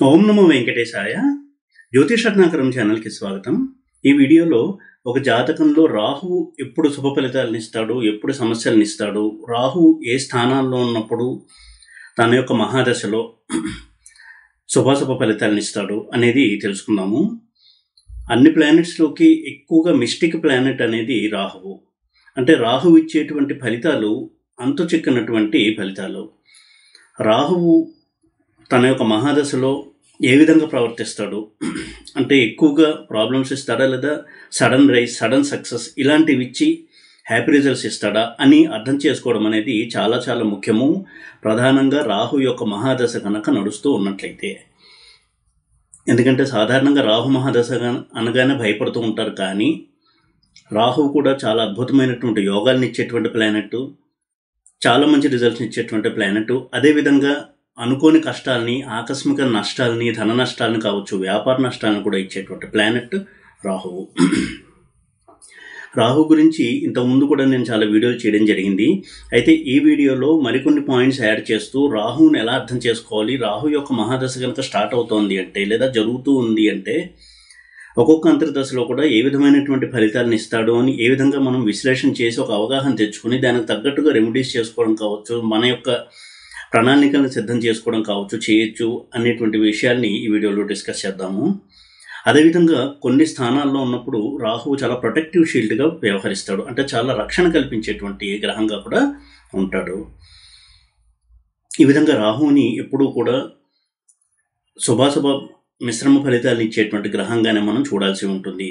ఓం నమో వెంకటేశాయ. జ్యోతిషరత్నాకరం ఛానల్కి స్వాగతం. ఈ వీడియోలో ఒక జాతకంలో రాహువు ఎప్పుడు శుభ ఫలితాలను ఇస్తాడు, ఎప్పుడు సమస్యలను ఇస్తాడు, రాహువు ఏ స్థానాల్లో ఉన్నప్పుడు తన యొక్క మహాదశలో శుభాశుభ ఫలితాలను ఇస్తాడు అనేది తెలుసుకుందాము. అన్ని ప్లానెట్స్లోకి ఎక్కువగా మిస్టిక్ ప్లానెట్ అనేది రాహువు. అంటే రాహువు ఇచ్చేటువంటి ఫలితాలు అంతు చిక్కనటువంటి ఫలితాలు. రాహువు తన యొక్క మహాదశలో ఏ విధంగా ప్రవర్తిస్తాడు అంటే ఎక్కువగా ప్రాబ్లమ్స్ ఇస్తాడా, లేదా సడన్ రైజ్, సడన్ సక్సెస్ ఇలాంటివి ఇచ్చి హ్యాపీ రిజల్ట్స్ ఇస్తాడా అని అర్థం చేసుకోవడం అనేది చాలా చాలా ముఖ్యము. ప్రధానంగా రాహు యొక్క మహాదశ కనుక నడుస్తూ ఉన్నట్లయితే. ఎందుకంటే సాధారణంగా రాహు మహాదశ అనగానే భయపడుతూ ఉంటారు, కానీ రాహువు కూడా చాలా అద్భుతమైనటువంటి యోగాలను ఇచ్చేటువంటి ప్లానెట్, చాలా మంచి రిజల్ట్స్ని ఇచ్చేటువంటి ప్లానెట్. అదేవిధంగా అనుకోని కష్టాలని, ఆకస్మిక నష్టాలని, ధన నష్టాలను కావచ్చు, వ్యాపార నష్టాలను కూడా ఇచ్చేటువంటి ప్లానెట్ రాహువు. రాహు గురించి ఇంతకుముందు కూడా నేను చాలా వీడియోలు చేయడం జరిగింది. అయితే ఈ వీడియోలో మరికొన్ని పాయింట్స్ యాడ్ చేస్తూ రాహువుని ఎలా అర్థం చేసుకోవాలి, రాహు యొక్క మహాదశ కనుక స్టార్ట్ అవుతోంది అంటే, లేదా జరుగుతూ ఉంది అంటే ఒక్కొక్క అంతర్దశలో కూడా ఏ విధమైనటువంటి ఫలితాలను ఇస్తాడు అని ఏ విధంగా మనం విశ్లేషణ చేసి ఒక అవగాహన తెచ్చుకుని దానికి తగ్గట్టుగా రెమెడీస్ చేసుకోవడం కావచ్చు, మన యొక్క ప్రణాళికలను సిద్ధం చేసుకోవడం కావచ్చు, చేయొచ్చు అనేటువంటి విషయాల్ని ఈ వీడియోలో డిస్కస్ చేద్దాము. అదేవిధంగా కొన్ని స్థానాల్లో ఉన్నప్పుడు రాహువు చాలా ప్రొటెక్టివ్ షీల్డ్గా వ్యవహరిస్తాడు. అంటే చాలా రక్షణ కల్పించేటువంటి గ్రహంగా కూడా ఉంటాడు. ఈ విధంగా రాహువుని ఎప్పుడూ కూడా శుభాశుభ మిశ్రమ ఫలితాలను ఇచ్చేటువంటి గ్రహంగానే మనం చూడాల్సి ఉంటుంది.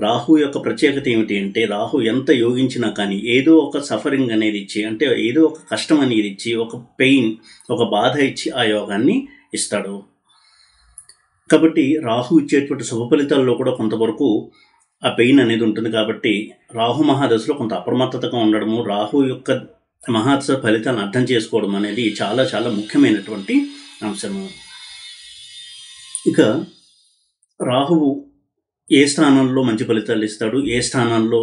రాహు యొక్క ప్రత్యేకత ఏమిటి అంటే, రాహు ఎంత యోగించినా కానీ ఏదో ఒక సఫరింగ్ అనేది ఇచ్చి, అంటే ఏదో ఒక కష్టం అనేది ఇచ్చి, ఒక పెయిన్, ఒక బాధ ఇచ్చి ఆ యోగాన్ని ఇస్తాడు. కాబట్టి రాహు ఇచ్చేటువంటి శుభ ఫలితాల్లో కూడా కొంతవరకు ఆ పెయిన్ అనేది ఉంటుంది. కాబట్టి రాహు మహాదశలో కొంత అప్రమత్తతగా ఉండడము, రాహు యొక్క మహాదశ ఫలితాలను అర్థం చేసుకోవడం అనేది చాలా చాలా ముఖ్యమైనటువంటి అంశము. ఇక రాహువు ఏ స్థానంలో మంచి ఫలితాలు ఇస్తాడు, ఏ స్థానాల్లో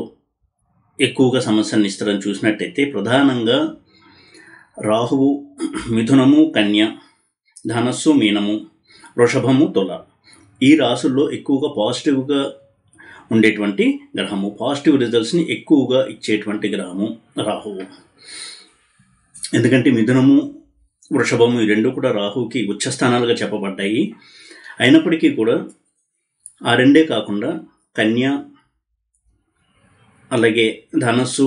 ఎక్కువగా సమస్యలను ఇస్తాడని చూసినట్టయితే, ప్రధానంగా రాహువు మిథునము, కన్య, ధనస్సు, మీనము, వృషభము, తుల ఈ రాసుల్లో ఎక్కువగా పాజిటివ్గా ఉండేటువంటి గ్రహము, పాజిటివ్ రిజల్ట్స్ని ఎక్కువగా ఇచ్చేటువంటి గ్రహము రాహువు. ఎందుకంటే మిథునము, వృషభము ఈ రెండు కూడా రాహువుకి ఉచ్చస్థానాలుగా చెప్పబడ్డాయి. అయినప్పటికీ కూడా ఆ రెండే కాకుండా కన్య, అలాగే ధనస్సు,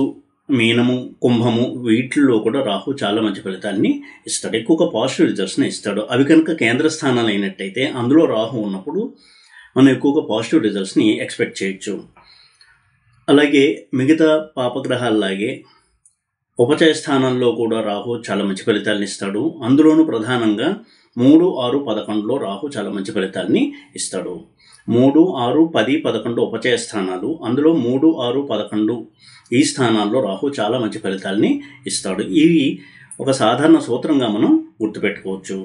మీనము, కుంభము వీటిల్లో కూడా రాహు చాలా మంచి ఫలితాన్ని ఇస్తాడు, ఎక్కువగా పాజిటివ్ రిజల్ట్స్ని ఇస్తాడు. అవి కనుక కేంద్ర స్థానాలు అయినట్టయితే అందులో రాహు ఉన్నప్పుడు మనం ఎక్కువగా పాజిటివ్ రిజల్ట్స్ని ఎక్స్పెక్ట్ చేయొచ్చు. అలాగే మిగతా పాపగ్రహాల్లాగే ఉపచయ స్థానాల్లో కూడా రాహు చాలా మంచి ఫలితాలను ఇస్తాడు. అందులోనూ ప్రధానంగా 3, 6, 11లో రాహు చాలా మంచి ఫలితాన్ని ఇస్తాడు. 3, 6, 10, 11 ఉపచయ స్థానాలు. అందులో 3, 6, 11 ఈ స్థానాల్లో రాహు చాలా మంచి ఫలితాలని ఇస్తాడు. ఇవి ఒక సాధారణ సూత్రంగా మనం గుర్తుపెట్టుకోవచ్చు.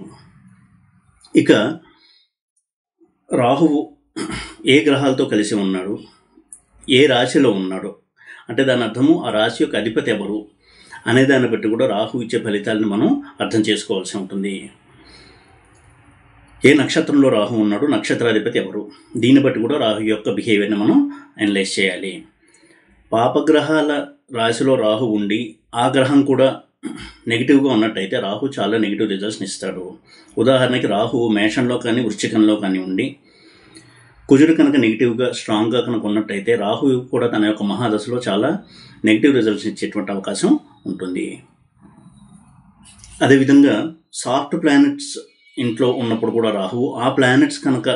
ఇక రాహువు ఏ గ్రహాలతో కలిసి ఉన్నాడు, ఏ రాశిలో ఉన్నాడు అంటే దాని అర్థము ఆ రాశి యొక్క అధిపతి ఎవరు అనే దాన్ని బట్టి కూడా రాహు ఇచ్చే ఫలితాలను మనం అర్థం చేసుకోవాల్సి ఉంటుంది. ఏ నక్షత్రంలో రాహు ఉన్నాడు, నక్షత్రాధిపతి ఎవరు, దీన్ని బట్టి కూడా రాహు యొక్క బిహేవియర్ని మనం అనలైజ్ చేయాలి. పాపగ్రహాల రాశిలో రాహు ఉండి ఆ గ్రహం కూడా నెగిటివ్గా ఉన్నట్టయితే రాహు చాలా నెగిటివ్ రిజల్ట్స్ని ఇస్తాడు. ఉదాహరణకి రాహు మేషంలో కానీ వృశ్చికంలో కానీ ఉండి కుజుడు కనుక నెగిటివ్గా స్ట్రాంగ్గా కనుక ఉన్నట్టయితే రాహు కూడా తన యొక్క మహాదశలో చాలా నెగిటివ్ రిజల్ట్స్ ఇచ్చేటువంటి అవకాశం ఉంటుంది. అదేవిధంగా సాఫ్ట్ ప్లానెట్స్ ఇంట్లో ఉన్నప్పుడు కూడా రాహువు ఆ ప్లానెట్స్ కనుక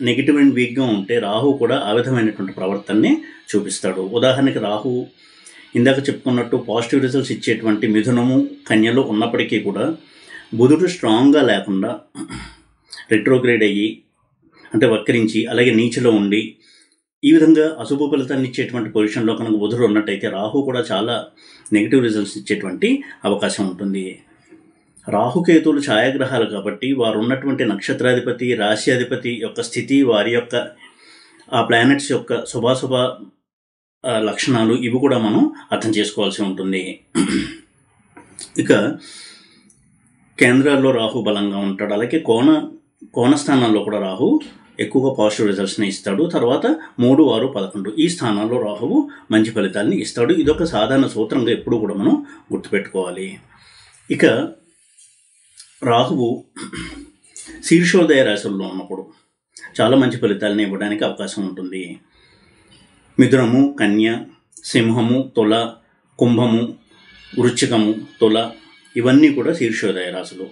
నెగిటివ్ అండ్ వీక్గా ఉంటే రాహు కూడా ఆ విధమైనటువంటి ప్రవర్తనని చూపిస్తాడు. ఉదాహరణకి రాహు ఇందాక చెప్పుకున్నట్టు పాజిటివ్ రిజల్ట్స్ ఇచ్చేటువంటి మిథునము, కన్యలో ఉన్నప్పటికీ కూడా బుధుడు స్ట్రాంగ్గా లేకుండా రెట్రోగ్రేడ్ అయ్యి, అంటే వక్రించి, అలాగే నీచలో ఉండి ఈ విధంగా అశుభ ఫలితాన్ని ఇచ్చేటువంటి పొజిషన్లో కనుక బుధుడు ఉన్నట్టయితే రాహు కూడా చాలా నెగిటివ్ రిజల్ట్స్ ఇచ్చేటువంటి అవకాశం ఉంటుంది. రాహుకేతువులు ఛాయాగ్రహాలు కాబట్టి వారు ఉన్నటువంటి నక్షత్రాధిపతి, రాశ్యాధిపతి యొక్క స్థితి, వారి యొక్క ఆ ప్లానెట్స్ యొక్క శుభాశుభ లక్షణాలు ఇవి కూడా మనం అర్థం చేసుకోవాల్సి ఉంటుంది. ఇక కేంద్రాల్లో రాహు బలంగా ఉంటాడు, అలాగే కోణ కోణస్థానాల్లో కూడా రాహు ఎక్కువగా పాజిటివ్ రిజల్ట్స్ని ఇస్తాడు. తర్వాత 3, 6, 11 ఈ స్థానాల్లో రాహువు మంచి ఫలితాలని ఇస్తాడు. ఇదొక సాధారణ సూత్రంగా ఎప్పుడు కూడా మనం గుర్తుపెట్టుకోవాలి. ఇక రాహువు శీర్షోదయ రాశుల్లో ఉన్నప్పుడు చాలా మంచి ఫలితాలను ఇవ్వడానికి అవకాశం ఉంటుంది. మిథునము, కన్య, సింహము, తుల, కుంభము, వృశ్చికము, తుల ఇవన్నీ కూడా శీర్షోదయ రాశులు.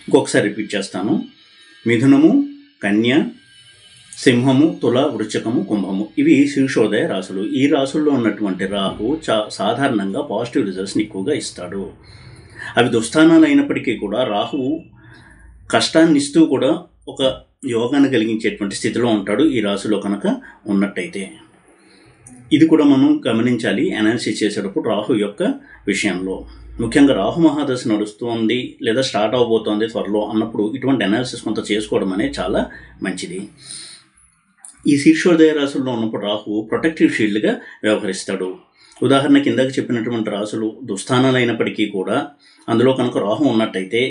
ఇంకొకసారి రిపీట్ చేస్తాను. మిథునము, కన్య, సింహము, తుల, వృశ్చికము, కుంభము ఇవి శీర్షోదయ రాశులు. ఈ రాశుల్లో ఉన్నటువంటి రాహు సాధారణంగా పాజిటివ్ రిజల్ట్స్ని ఎక్కువగా ఇస్తాడు. అవి దుస్థానాలు అయినప్పటికీ కూడా రాహువు కష్టాన్ని ఇస్తూ కూడా ఒక యోగాన్ని కలిగించేటువంటి స్థితిలో ఉంటాడు ఈ రాశిలో కనుక ఉన్నట్టయితే. ఇది కూడా మనం గమనించాలి అనాలిసిస్ చేసేటప్పుడు రాహు యొక్క విషయంలో. ముఖ్యంగా రాహు మహాదశ నడుస్తోంది లేదా స్టార్ట్ అవబోతోంది త్వరలో అన్నప్పుడు ఇటువంటి అనాలిసిస్ కొంత చేసుకోవడం అనేది చాలా మంచిది. ఈ శీర్షోదయ రాశుల్లో ఉన్నప్పుడు రాహు ప్రొటెక్టివ్ షీల్డ్గా వ్యవహరిస్తాడు. ఉదాహరణకి ఇందాక చెప్పినటువంటి రాశులు దుస్థానాలు అయినప్పటికీ కూడా అందులో కనుక రాహు ఉన్నట్టయితే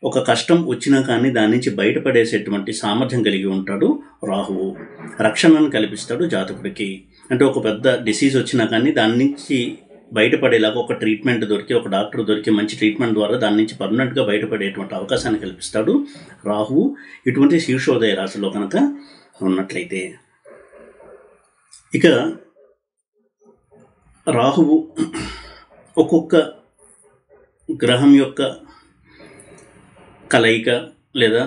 ఒక కష్టం వచ్చినా కానీ దాని నుంచి బయటపడేసేటువంటి సామర్థ్యం కలిగి ఉంటాడు రాహువు. రక్షణను కల్పిస్తాడు జాతకుడికి. అంటే ఒక పెద్ద డిసీజ్ వచ్చినా కానీ దాని నుంచి బయటపడేలాగా ఒక ట్రీట్మెంట్ దొరికి, ఒక డాక్టర్ దొరికి మంచి ట్రీట్మెంట్ ద్వారా దాని నుంచి పర్మనెంట్గా బయటపడేటువంటి అవకాశాన్ని కల్పిస్తాడు రాహువు ఇటువంటి శీర్షోదయ రాశిలో కనుక ఉన్నట్లయితే. ఇక రాహువు ఒక్కొక్క గ్రహం యొక్క కలయిక లేదా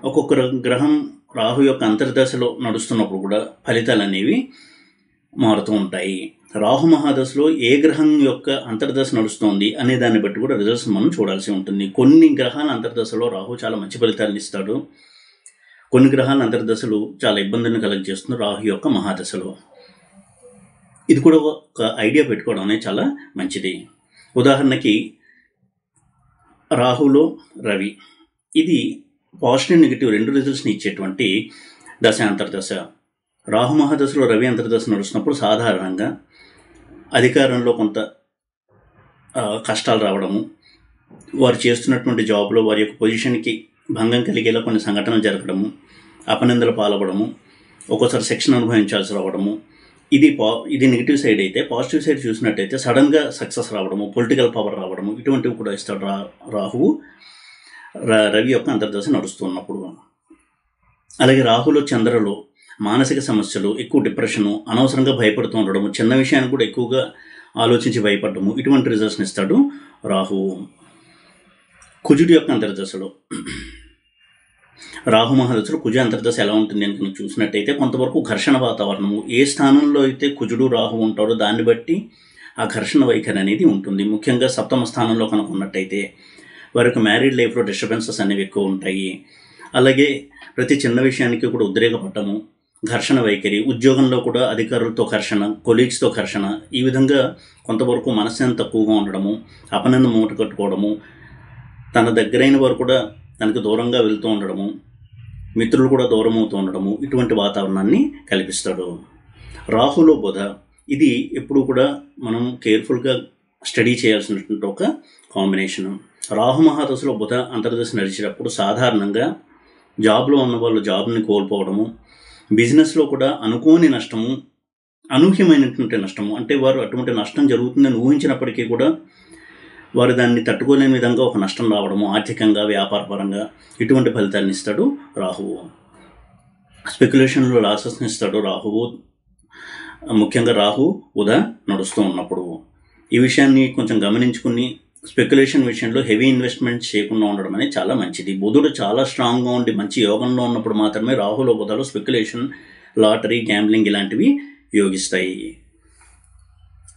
ఒక్కొక్క గ్రహం రాహు యొక్క అంతర్దశలో నడుస్తున్నప్పుడు కూడా ఫలితాలు అనేవి మారుతూ ఉంటాయి. రాహు మహాదశలో ఏ గ్రహం యొక్క అంతర్దశ నడుస్తోంది అనే దాన్ని బట్టి కూడా రిజల్ట్స్ మనం చూడాల్సి ఉంటుంది. కొన్ని గ్రహాల అంతర్దశలో రాహు చాలా మంచి ఫలితాలను ఇస్తాడు. కొన్ని గ్రహాల అంతర్దశలు చాలా ఇబ్బందులను కలుగజేస్తుంది రాహు యొక్క మహాదశలో. ఇది కూడా ఒక ఐడియా పెట్టుకోవడం అనేది చాలా మంచిది. ఉదాహరణకి రాహులో రవి, ఇది పాజిటివ్ నెగిటివ్ రెండు రిజల్ట్స్ని ఇచ్చేటువంటి దశ అంతర్దశ. రాహు మహాదశలో రవి అంతర్దశ నడుస్తున్నప్పుడు సాధారణంగా అధికారంలో కొంత కష్టాలు రావడము, వారు చేస్తున్నటువంటి జాబ్లో వారి యొక్క పొజిషన్కి భంగం కలిగేలా కొన్ని సంఘటనలు జరగడము, అపనిందలు పాల్గొనడము, ఒక్కోసారి శిక్షణ అనుభవించాల్సి రావడము, ఇది నెగిటివ్ సైడ్ అయితే. పాజిటివ్ సైడ్ చూసినట్టయితే సడన్గా సక్సెస్ రావడము, పొలిటికల్ పవర్ రావడము ఇటువంటివి కూడా ఇస్తాడు రాహువు రవి యొక్క అంతర్దశ నడుస్తున్నప్పుడు. అలాగే రాహులో చంద్రలో మానసిక సమస్యలు, ఎక్కువ డిప్రెషను, అనవసరంగా భయపడుతూ ఉండడము, చిన్న విషయాన్ని కూడా ఎక్కువగా ఆలోచించి భయపడము ఇటువంటి రిజల్ట్స్ని ఇస్తాడు రాహువు. కుజుడి యొక్క అంతర్దశలో రాహు మహాదశలో కుజ అంతర్దశ ఎలా ఉంటుంది అని కనుక చూసినట్టయితే కొంతవరకు ఘర్షణ వాతావరణము, ఏ స్థానంలో అయితే కుజుడు రాహు ఉంటారో దాన్ని బట్టి ఆ ఘర్షణ వైఖరి అనేది ఉంటుంది. ముఖ్యంగా సప్తమ స్థానంలో కనుక ఉన్నట్టయితే వారికి మ్యారీడ్ లైఫ్లో డిస్టర్బెన్సెస్ అనేవి ఎక్కువ ఉంటాయి. అలాగే ప్రతి చిన్న విషయానికి కూడా ఉద్రేకపడటము, ఘర్షణ వైఖరి, ఉద్యోగంలో కూడా అధికారులతో ఘర్షణ, కొలీగ్స్తో ఘర్షణ, ఈ విధంగా కొంతవరకు మనశ్శాంతి తక్కువగా ఉండడము, అపనింద మూట కట్టుకోవడము, తన దగ్గరైన వారు కూడా తనకు దూరంగా వెళ్తూ ఉండడము, మిత్రులు కూడా దూరం అవుతూ ఉండడము ఇటువంటి వాతావరణాన్ని కల్పిస్తాడు. రాహులో బుధ, ఇది ఎప్పుడు కూడా మనం కేర్ఫుల్గా స్టడీ చేయాల్సినటువంటి ఒక కాంబినేషను. రాహు మహాదశలో బుధ అంతర్దశ నడిచేటప్పుడు సాధారణంగా జాబ్లో ఉన్న వాళ్ళు జాబ్ని కోల్పోవడము, బిజినెస్లో కూడా అనుకోని నష్టము, అనూహ్యమైనటువంటి నష్టము, అంటే వారు అటువంటి నష్టం జరుగుతుందని ఊహించినప్పటికీ కూడా వారు దాన్ని తట్టుకోలేని విధంగా ఒక నష్టం రావడము, ఆర్థికంగా వ్యాపారపరంగా ఇటువంటి ఫలితాలను ఇస్తాడు రాహువు. స్పెక్యులేషన్లో లాసెస్ని ఇస్తాడు రాహువు, ముఖ్యంగా రాహు ఉదా నడుస్తూ ఉన్నప్పుడు. ఈ విషయాన్ని కొంచెం గమనించుకుని స్పెక్యులేషన్ విషయంలో హెవీ ఇన్వెస్ట్మెంట్ చేయకుండా ఉండడం అనేది చాలా మంచిది. బుధుడు చాలా స్ట్రాంగ్గా ఉండి మంచి యోగంలో ఉన్నప్పుడు మాత్రమే రాహులో బుధలో స్పెక్యులేషన్, లాటరీ, గ్యాంబ్లింగ్ ఇలాంటివి యోగిస్తాయి.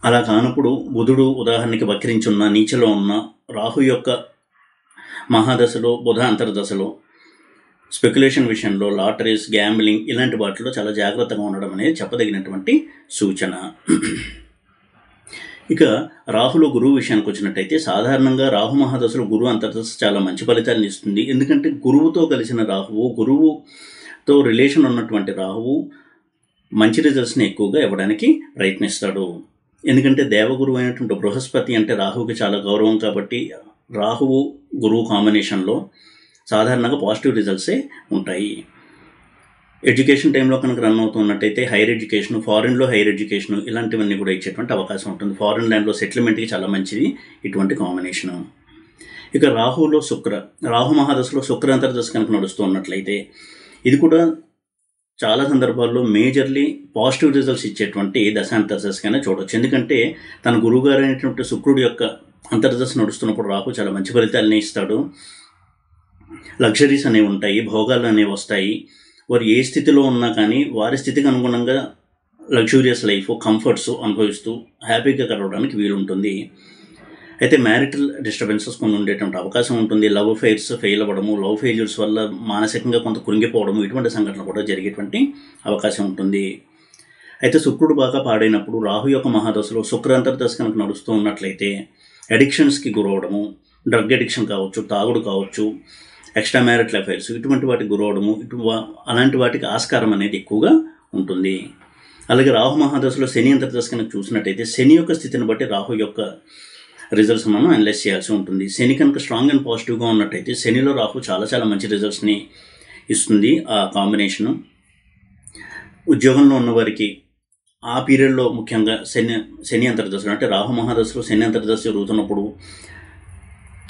అలా కానప్పుడు బుధుడు ఉదాహరణకి వక్రించున్న, నీచలో ఉన్న రాహు యొక్క మహాదశలో, బుధ అంతర్దశలో స్పెక్యులేషన్ విషయంలో, లాటరీస్, గ్యాంబ్లింగ్ ఇలాంటి వాటిలో చాలా జాగ్రత్తగా ఉండడం అనేది చెప్పదగినటువంటి సూచన. ఇక రాహులో గురువు విషయానికి వచ్చినట్టయితే సాధారణంగా రాహు మహాదశలో గురువు అంతర్దశ చాలా మంచి ఫలితాలను ఇస్తుంది. ఎందుకంటే గురువుతో కలిసిన రాహువు, గురువుతో రిలేషన్ ఉన్నటువంటి రాహువు మంచి రిజల్ట్స్ని ఎక్కువగా ఇవ్వడానికి ప్రయత్నిస్తాడు. ఎందుకంటే దేవగురువు అయినటువంటి బృహస్పతి అంటే రాహువుకి చాలా గౌరవం కాబట్టి రాహువు గురువు కాంబినేషన్లో సాధారణంగా పాజిటివ్ రిజల్ట్సే ఉంటాయి. ఎడ్యుకేషన్ టైంలో కనుక రన్ అవుతున్నట్టయితే హైయర్ ఎడ్యుకేషన్, ఫారిన్లో హైయర్ ఎడ్యుకేషన్ ఇలాంటివన్నీ కూడా ఇచ్చేటువంటి అవకాశం ఉంటుంది. ఫారిన్ ల్యాండ్లో సెటిల్మెంట్కి చాలా మంచిది ఇటువంటి కాంబినేషను. ఇక రాహు మహాదశలో శుక్ర అంతర్దశ కనుక నడుస్తూ ఉన్నట్లయితే ఇది కూడా చాలా సందర్భాల్లో మేజర్లీ పాజిటివ్ రిజల్ట్స్ ఇచ్చేటువంటి దశాంతర్దశగానే చూడవచ్చు. ఎందుకంటే తన గురువుగారు అయినటువంటి శుక్రుడి యొక్క అంతర్దశ నడుస్తున్నప్పుడు రాహు చాలా మంచి ఫలితాలని ఇస్తాడు. లగ్జరీస్ అనేవి ఉంటాయి, భోగాలు అనేవి వస్తాయి. వారు ఏ స్థితిలో ఉన్నా కానీ వారి స్థితికి అనుగుణంగా లగ్జూరియస్ లైఫ్, కంఫర్ట్స్ అనుభవిస్తూ హ్యాపీగా గడవడానికి వీలుంటుంది. అయితే మ్యారిటల్ డిస్టర్బెన్సెస్ కొన్ని ఉండేటువంటి అవకాశం ఉంటుంది. లవ్ అఫైర్స్ ఫెయిల్ అవ్వడము, లవ్ ఫెయిల్యూర్స్ వల్ల మానసికంగా కొంత కృంగిపోవడము ఇటువంటి సంఘటనలు కూడా జరిగేటువంటి అవకాశం ఉంటుంది. అయితే శుక్రుడు బాగా పాడైనప్పుడు రాహు యొక్క మహాదశలో శుక్ర అంతర్దశ కనుక నడుస్తూ ఉన్నట్లయితే అడిక్షన్స్కి గురవడము, డ్రగ్ అడిక్షన్ కావచ్చు, తాగుడు కావచ్చు, ఎక్స్ట్రా మ్యారిటల్ అఫైర్స్ ఇటువంటి వాటికి గురవడము, అలాంటి వాటికి ఆస్కారం అనేది ఎక్కువగా ఉంటుంది. అలాగే రాహు మహాదశలో శని అంతర్దశ కనుక చూసినట్టయితే శని యొక్క స్థితిని బట్టి రాహు యొక్క రిజల్ట్స్ మనం అనలైజ్ చేయాల్సి ఉంటుంది. శని కనుక స్ట్రాంగ్ అండ్ పాజిటివ్గా ఉన్నట్టయితే శనిలో రాహు చాలా మంచి రిజల్ట్స్ని ఇస్తుంది. ఆ కాంబినేషను ఉద్యోగంలో ఉన్నవారికి ఆ పీరియడ్లో ముఖ్యంగా శని అంతర్దశలో అంటే రాహు మహాదశలో శని అంతర్దశ జరుగుతున్నప్పుడు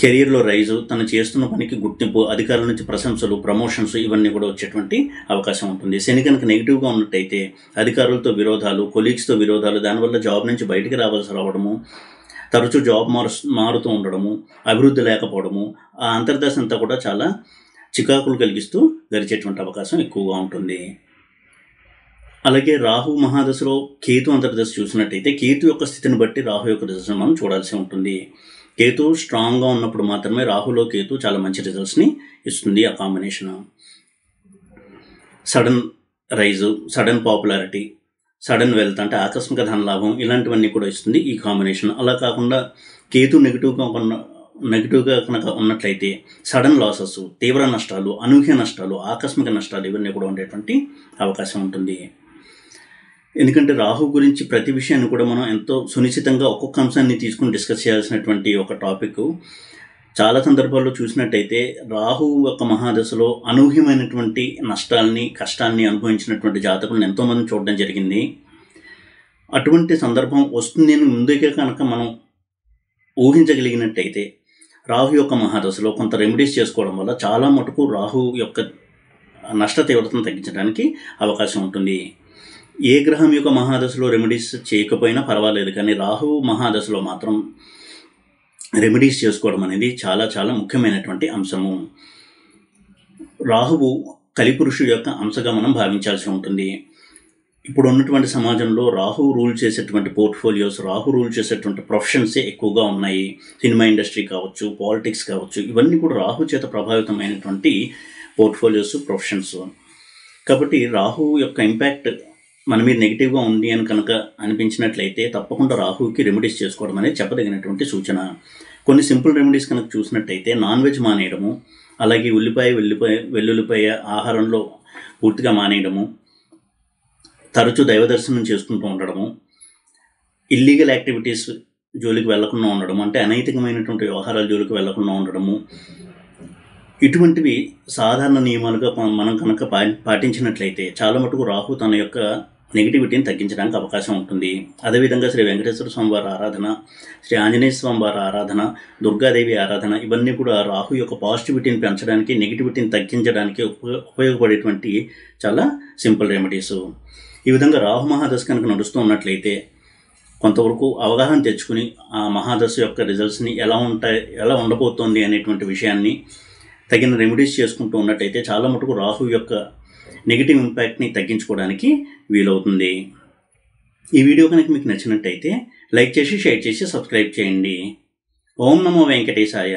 కెరీర్లో రైజు, తను చేస్తున్న పనికి గుర్తింపు, అధికారుల నుంచి ప్రశంసలు, ప్రమోషన్స్ ఇవన్నీ కూడా వచ్చేటువంటి అవకాశం ఉంటుంది. శని కనుక నెగిటివ్గా ఉన్నట్టయితే అధికారులతో విరోధాలు, కొలీగ్స్తో విరోధాలు, దానివల్ల జాబ్ నుంచి బయటికి రావడము, తరచూ జాబ్ మారుతూ ఉండడము, అభివృద్ధి లేకపోవడము, ఆ అంతర్దశ అంతా కూడా చాలా చికాకులు కలిగిస్తూ గడిచేటువంటి అవకాశం ఎక్కువగా ఉంటుంది. అలాగే రాహు మహాదశలో కేతు అంతర్దశ చూసినట్టయితే కేతు యొక్క స్థితిని బట్టి రాహు యొక్క రిజల్ట్స్ మనం చూడాల్సి ఉంటుంది. కేతు స్ట్రాంగ్గా ఉన్నప్పుడు మాత్రమే రాహులో కేతు చాలా మంచి రిజల్ట్స్ని ఇస్తుంది. ఆ combination sudden rise, sudden popularity, sudden wealth అంటే ఆకస్మిక ధనలాభం ఇలాంటివన్నీ కూడా ఇస్తుంది ఈ కాంబినేషన్. అలా కాకుండా కేతు నెగిటివ్గా కనుక ఉన్నట్లయితే సడన్ లాసెస్, తీవ్ర నష్టాలు, అనూహ్య నష్టాలు, ఆకస్మిక నష్టాలు ఇవన్నీ కూడా ఉండేటువంటి అవకాశం ఉంటుంది. ఎందుకంటే రాహు గురించి ప్రతి విషయాన్ని కూడా మనం ఎంతో సునిశ్చితంగా ఒక్కొక్క అంశాన్ని తీసుకుని డిస్కస్ చేయాల్సినటువంటి ఒక టాపిక్. చాలా సందర్భాల్లో చూసినట్టయితే రాహు యొక్క మహాదశలో అనూహ్యమైనటువంటి నష్టాల్ని, కష్టాన్ని అనుభవించినటువంటి జాతకులను ఎంతోమంది చూడడం జరిగింది. అటువంటి సందర్భం వస్తుంది అని ముందుగా కనుక మనం ఊహించగలిగినట్టయితే రాహు యొక్క మహాదశలో కొంత రెమెడీస్ చేసుకోవడం వల్ల చాలా మటుకు రాహు యొక్క నష్ట తీవ్రతను తగ్గించడానికి అవకాశం ఉంటుంది. ఏ గ్రహం యొక్క మహాదశలో రెమెడీస్ చేయకపోయినా పర్వాలేదు, కానీ రాహు మహాదశలో మాత్రం రెమెడీస్ చేసుకోవడం అనేది చాలా ముఖ్యమైనటువంటి అంశము. రాహువు కలిపురుషుడు యొక్క అంశగా మనం భావించాల్సి ఉంటుంది. ఇప్పుడు ఉన్నటువంటి సమాజంలో రాహు రూల్ చేసేటువంటి పోర్ట్ఫోలియోస్, రాహు రూల్ చేసేటువంటి ప్రొఫెషన్సే ఎక్కువగా ఉన్నాయి. సినిమా ఇండస్ట్రీ కావచ్చు, పాలిటిక్స్ కావచ్చు, ఇవన్నీ కూడా రాహు చేత ప్రభావితమైనటువంటి పోర్ట్ఫోలియోస్, ప్రొఫెషన్స్. కాబట్టి రాహు యొక్క ఇంపాక్ట్ మన మీద నెగిటివ్గా ఉంది అని కనుక అనిపించినట్లయితే తప్పకుండా రాహుకి రెమెడీస్ చేసుకోవడం అనేది చెప్పదగినటువంటి సూచన. కొన్ని సింపుల్ రెమెడీస్ కనుక చూసినట్టయితే నాన్ వెజ్ మానేయడము, అలాగే వెల్లుల్లిపాయ ఆహారంలో పూర్తిగా మానేయడము, తరచూ దైవ దర్శనం చేసుకుంటూ ఉండడము, ఇల్లీగల్ యాక్టివిటీస్ జోలికి వెళ్లకుండా ఉండడం, అంటే అనైతికమైనటువంటి వ్యవహారాల జోలికి వెళ్లకుండా ఉండడము, ఇటువంటివి సాధారణ నియమాలుగా మనం కనుక పాటించినట్లయితే చాలా మటుకు రాహు తన యొక్క నెగిటివిటీని తగ్గించడానికి అవకాశం ఉంటుంది. అదేవిధంగా శ్రీ వెంకటేశ్వర స్వామి వారి ఆరాధన, శ్రీ ఆంజనేయ స్వామి వారి ఆరాధన, దుర్గాదేవి ఆరాధన ఇవన్నీ కూడా రాహు యొక్క పాజిటివిటీని పెంచడానికి, నెగిటివిటీని తగ్గించడానికి ఉపయోగపడేటువంటి చాలా సింపుల్ రెమెడీస్. ఈ విధంగా రాహు మహాదశ కనుక నడుస్తూ ఉన్నట్లయితే కొంతవరకు అవగాహన తెచ్చుకుని ఆ మహాదశ యొక్క రిజల్ట్స్ని ఎలా ఉండబోతోంది అనేటువంటి విషయాన్ని తగిన రెమెడీస్ చేసుకుంటూ ఉన్నట్టయితే చాలా మటుకు రాహు యొక్క నెగిటివ్ ఇంపాక్ట్ని తగ్గించుకోవడానికి వీలవుతుంది. ఈ వీడియో కనుక మీకు నచ్చినట్టయితే లైక్ చేసి, షేర్ చేసి, సబ్స్క్రైబ్ చేయండి. ఓం నమో వెంకటేశాయ.